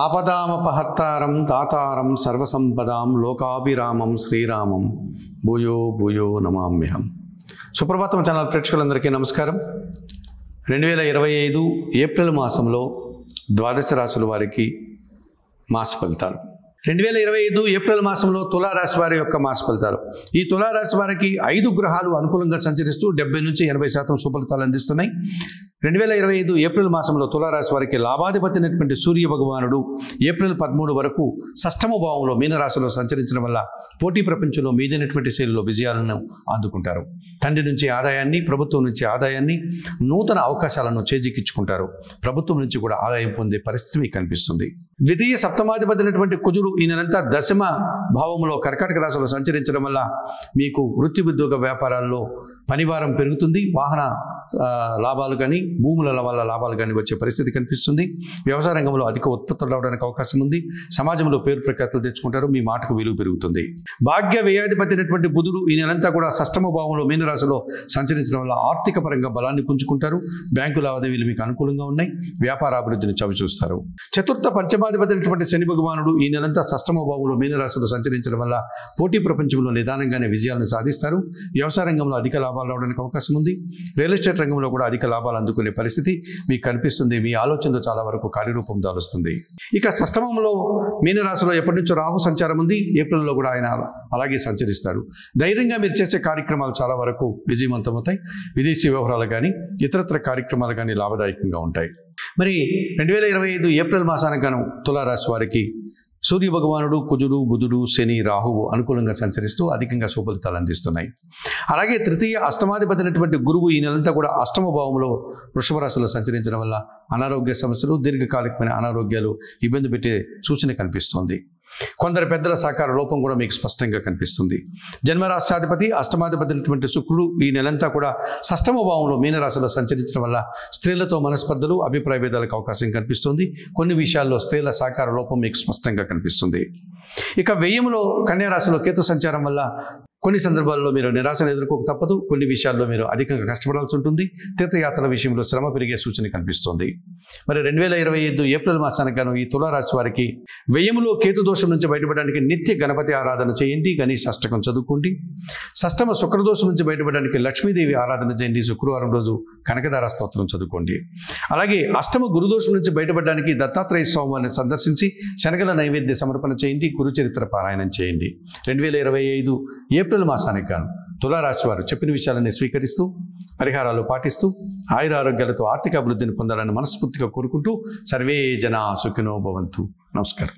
ఆపదామపహర్తారం తాతారం సర్వసంపదాం లోకాభిరామం శ్రీరామం భూయో భూయో నమామ్యహం. సుప్రభాతం ఛానల్ ప్రేక్షకులందరికీ నమస్కారం. 2025 ఏప్రిల్ మాసంలో ద్వాదశ రాశుల వారికి మాస ఫలితాలు. 2025 ఏప్రిల్ మాసంలో తులారాశి వారి యొక్క మాస ఫలితాలు. ఈ తులారాశి వారికి 5 గ్రహాలు అనుకూలంగా సంచరిస్తూ 70 నుంచి 80% సుఫలితాలు అందిస్తున్నాయి. 2025 ఏప్రిల్ మాసంలో తులారాశి వారికి లాభాధిపతి అయినటువంటి సూర్య భగవానుడు ఏప్రిల్ 13 వరకు షష్టమ భావంలో మీనరాశిలో సంచరించడం వల్ల పోటీ ప్రపంచంలో మీదైనటువంటి శైలిలో విజయాలను అందుకుంటారు. తండ్రి నుంచి ఆదాయాన్ని, ప్రభుత్వం నుంచి ఆదాయాన్ని, నూతన అవకాశాలను చేజిక్కించుకుంటారు. ప్రభుత్వం నుంచి కూడా ఆదాయం పొందే పరిస్థితి మీకు కనిపిస్తుంది. ద్వితీయ సప్తమాధిపతి అయినటువంటి కుజుడు ఈ నెలంతా దశమ భావంలో కర్కాటక రాశిలో సంచరించడం వల్ల మీకు వృత్తి ఉద్యోగ వ్యాపారాల్లో పనిభారం పెరుగుతుంది. వాహన లాభాలు కానీ, భూముల వల్ల లాభాలు కానీ వచ్చే పరిస్థితి కనిపిస్తుంది. వ్యవసాయ రంగంలో అధిక ఉత్పత్తులు రావడానికి అవకాశం ఉంది. సమాజంలో పేరు ప్రఖ్యాతులు తెచ్చుకుంటారు. మీ మాటకు విలువ పెరుగుతుంది. భాగ్య వ్యయాధిపతి అయినటువంటి బుధుడు ఈ నెలంతా కూడా షష్టమ భావంలో మీనరాశిలో సంచరించడం వల్ల ఆర్థిక పరంగా బలాన్ని పుంజుకుంటారు. బ్యాంకు లావాదేవీలు మీకు అనుకూలంగా ఉన్నాయి. వ్యాపార అభివృద్ధిని చవిచూస్తారు. చతుర్థ పంచమాధిపతి అయినటువంటి శని భగవానుడు ఈ నెలంతా షష్టమ భావంలో మీనరాశిలో సంచరించడం వల్ల పోటీ ప్రపంచంలో నిదానంగానే విజయాలను సాధిస్తారు. వ్యవసాయ రంగంలో అధిక లాభాలు రావడానికి అవకాశం ఉంది. రియల్ ఎస్టేట్ రంగంలో కూడా అధిక లాభాలు అందుకునే పరిస్థితి మీకు కనిపిస్తుంది. మీ ఆలోచనలు చాలా వరకు కార్యరూపం దాలుస్తుంది. ఇక షష్టమంలో మీనరాశిలో ఎప్పటి నుంచో రాహు సంచారం ఉంది. ఏప్రిల్లో కూడా ఆయన అలాగే సంచరిస్తాడు. ధైర్యంగా మీరు చేసే కార్యక్రమాలు చాలా వరకు విజయవంతమవుతాయి. విదేశీ వ్యవహారాలు కానీ, ఇతరత్ర కార్యక్రమాలు కానీ లాభదాయకంగా ఉంటాయి. మరి 2025 ఏప్రిల్ మాసానికి గాను తులారాశి వారికి సూర్య భగవానుడు, కుజుడు, బుధుడు, శని, రాహువు అనుకూలంగా సంచరిస్తూ అధికంగా సుఫలితాలు అందిస్తున్నాయి. అలాగే తృతీయ అష్టమాధిపతి అయినటువంటి గురువు ఈ నెలంతా కూడా అష్టమ భావంలో వృషభ రాశిలో సంచరించడం వల్ల అనారోగ్య సమస్యలు, దీర్ఘకాలికమైన అనారోగ్యాలు ఇబ్బంది పెట్టే సూచన కనిపిస్తోంది. కొందరు పెద్దల సహకార లోపం కూడా మీకు స్పష్టంగా కనిపిస్తుంది. జన్మరాశ్యాధిపతి అష్టమాధిపతి అయినటువంటి శుక్రుడు ఈ నెలంతా కూడా షష్టమ భావంలో మీనరాశిలో సంచరించడం వల్ల స్త్రీలతో మనస్పర్ధలు, అభిప్రాయ భేదాలకు అవకాశం కనిపిస్తుంది. కొన్ని విషయాల్లో స్త్రీల సహకార లోపం మీకు స్పష్టంగా కనిపిస్తుంది. ఇక వ్యయంలో కన్యా రాశిలో కేతు సంచారం వల్ల కొన్ని సందర్భాల్లో మీరు నిరాశను ఎదుర్కోక తప్పదు. కొన్ని విషయాల్లో మీరు అధికంగా కష్టపడాల్సి ఉంటుంది. తీర్థయాత్రల విషయంలో శ్రమ పెరిగే సూచన కనిపిస్తోంది. మరి 2025 ఏప్రిల్ మాసానికి గాను ఈ తులారాశి వారికి వ్యయములో కేతు దోషం నుంచి బయటపడడానికి నిత్య గణపతి ఆరాధన చేయండి. గణేష్ అష్టకం చదువుకోండి. షష్టమ శుక్రదోషం నుంచి బయటపడడానికి లక్ష్మీదేవి ఆరాధన చేయండి. శుక్రవారం రోజు కనకదార స్తోత్రం చదువుకోండి. అలాగే అష్టమ గురుదోషం నుంచి బయటపడడానికి దత్తాత్రేయ స్వామిని సందర్శించి శనగల నైవేద్య సమర్పణ చేయండి. గురుచరిత్ర పారాయణం చేయండి. 2025 ఏప్రిల్ మాసానికి గాను తులారాశి వారు చెప్పిన విషయాలని స్వీకరిస్తూ పరిహారాలు పాటిస్తూ ఆయురారోగ్యాలతో ఆర్థిక అభివృద్ధిని పొందాలని మనస్ఫూర్తిగా కోరుకుంటూ సర్వే జనా సుఖినో భవంతు. నమస్కారం.